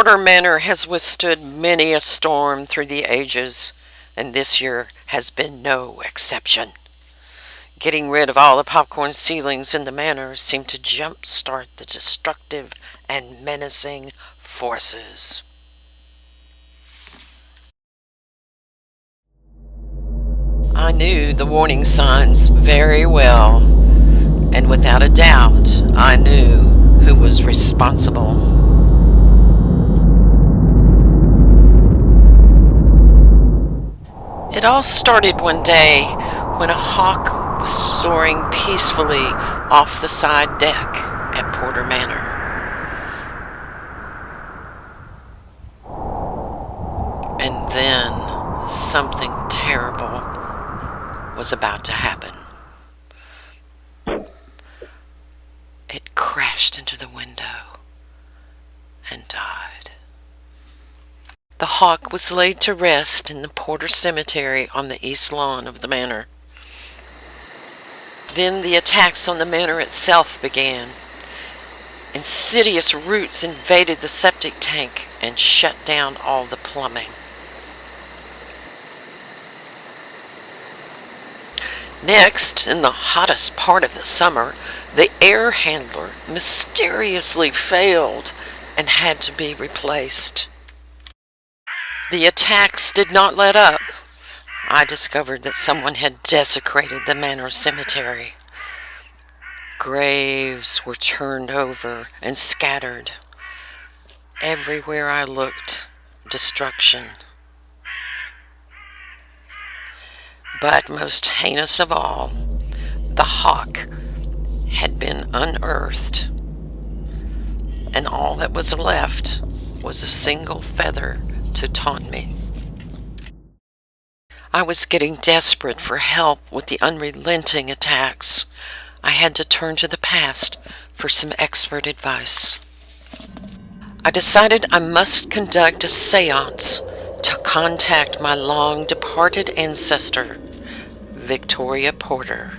Porter Manor has withstood many a storm through the ages, and this year has been no exception. Getting rid of all the popcorn ceilings in the manor seemed to jumpstart the destructive and menacing forces. I knew the warning signs very well, and without a doubt, I knew who was responsible. It all started one day when a hawk was soaring peacefully off the side deck at Porter Manor. And then something terrible was about to happen. It crashed into the window and died. The hawk was laid to rest in the Porter Cemetery on the east lawn of the manor. Then the attacks on the manor itself began. Insidious roots invaded the septic tank and shut down all the plumbing. Next, in the hottest part of the summer, the air handler mysteriously failed and had to be replaced. The attacks did not let up. I discovered that someone had desecrated the manor cemetery. Graves were turned over and scattered. Everywhere I looked, destruction. But most heinous of all, the hawk had been unearthed, and all that was left was a single feather to taunt me. I was getting desperate for help with the unrelenting attacks. I had to turn to the past for some expert advice. I decided I must conduct a seance to contact my long-departed ancestor, Victoria Porter,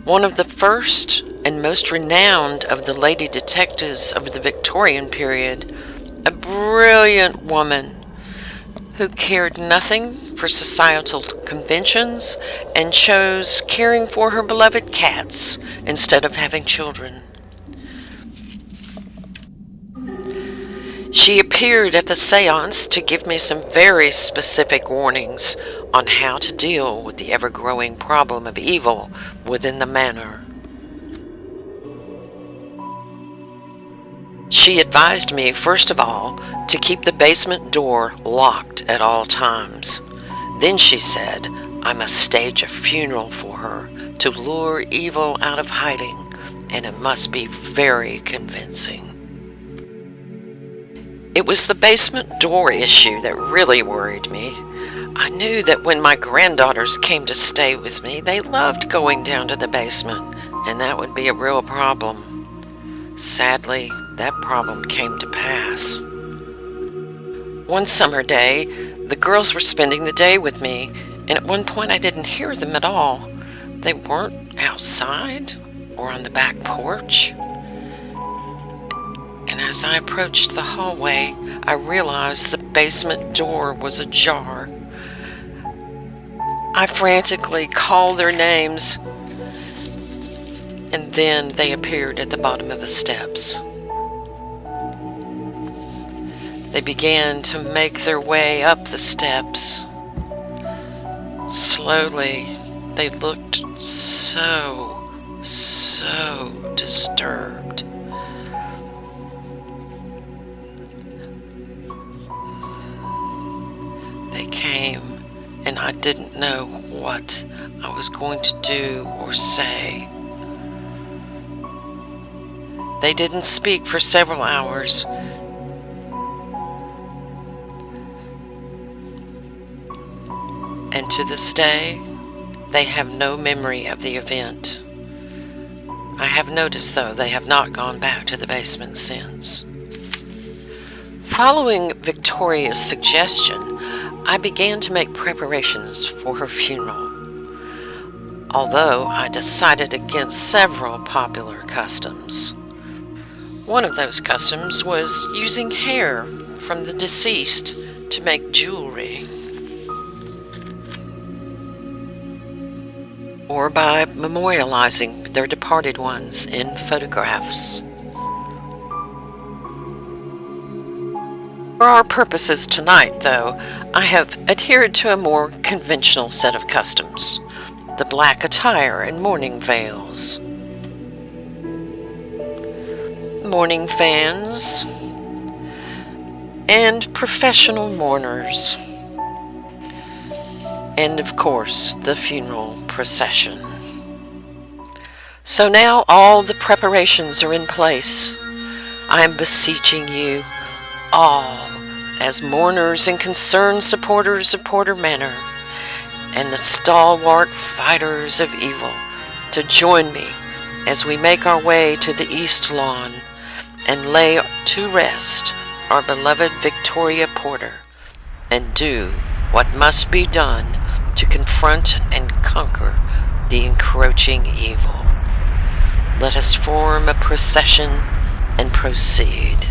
one of the first and most renowned of the lady detectives of the Victorian period, a brilliant woman who cared nothing for societal conventions and chose caring for her beloved cats instead of having children. She appeared at the seance to give me some very specific warnings on how to deal with the ever-growing problem of evil within the manor. She advised me, first of all, to keep the basement door locked at all times. Then she said I must stage a funeral for her to lure evil out of hiding, and it must be very convincing. It was the basement door issue that really worried me. I knew that when my granddaughters came to stay with me, they loved going down to the basement, and that would be a real problem. Sadly, that problem came to pass. One summer day, the girls were spending the day with me, and at one point I didn't hear them at all. They weren't outside or on the back porch. And as I approached the hallway, I realized the basement door was ajar. I frantically called their names, and then they appeared at the bottom of the steps. They began to make their way up the steps. Slowly, they looked so disturbed. They came, and I didn't know what I was going to do or say. They didn't speak for several hours. And to this day, they have no memory of the event. I have noticed, though, they have not gone back to the basement since. Following Victoria's suggestion, I began to make preparations for her funeral. Although I decided against several popular customs. One of those customs was using hair from the deceased to make jewelry, or by memorializing their departed ones in photographs. For our purposes tonight, though, I have adhered to a more conventional set of customs: the black attire and mourning veils. Mourning fans, and professional mourners, and of course the funeral procession. So now all the preparations are in place. I am beseeching you all, as mourners and concerned supporters of Porter Manor, and the stalwart fighters of evil, to join me as we make our way to the East Lawn and lay to rest our beloved Victoria Porter, and do what must be done to confront and conquer the encroaching evil. Let us form a procession and proceed.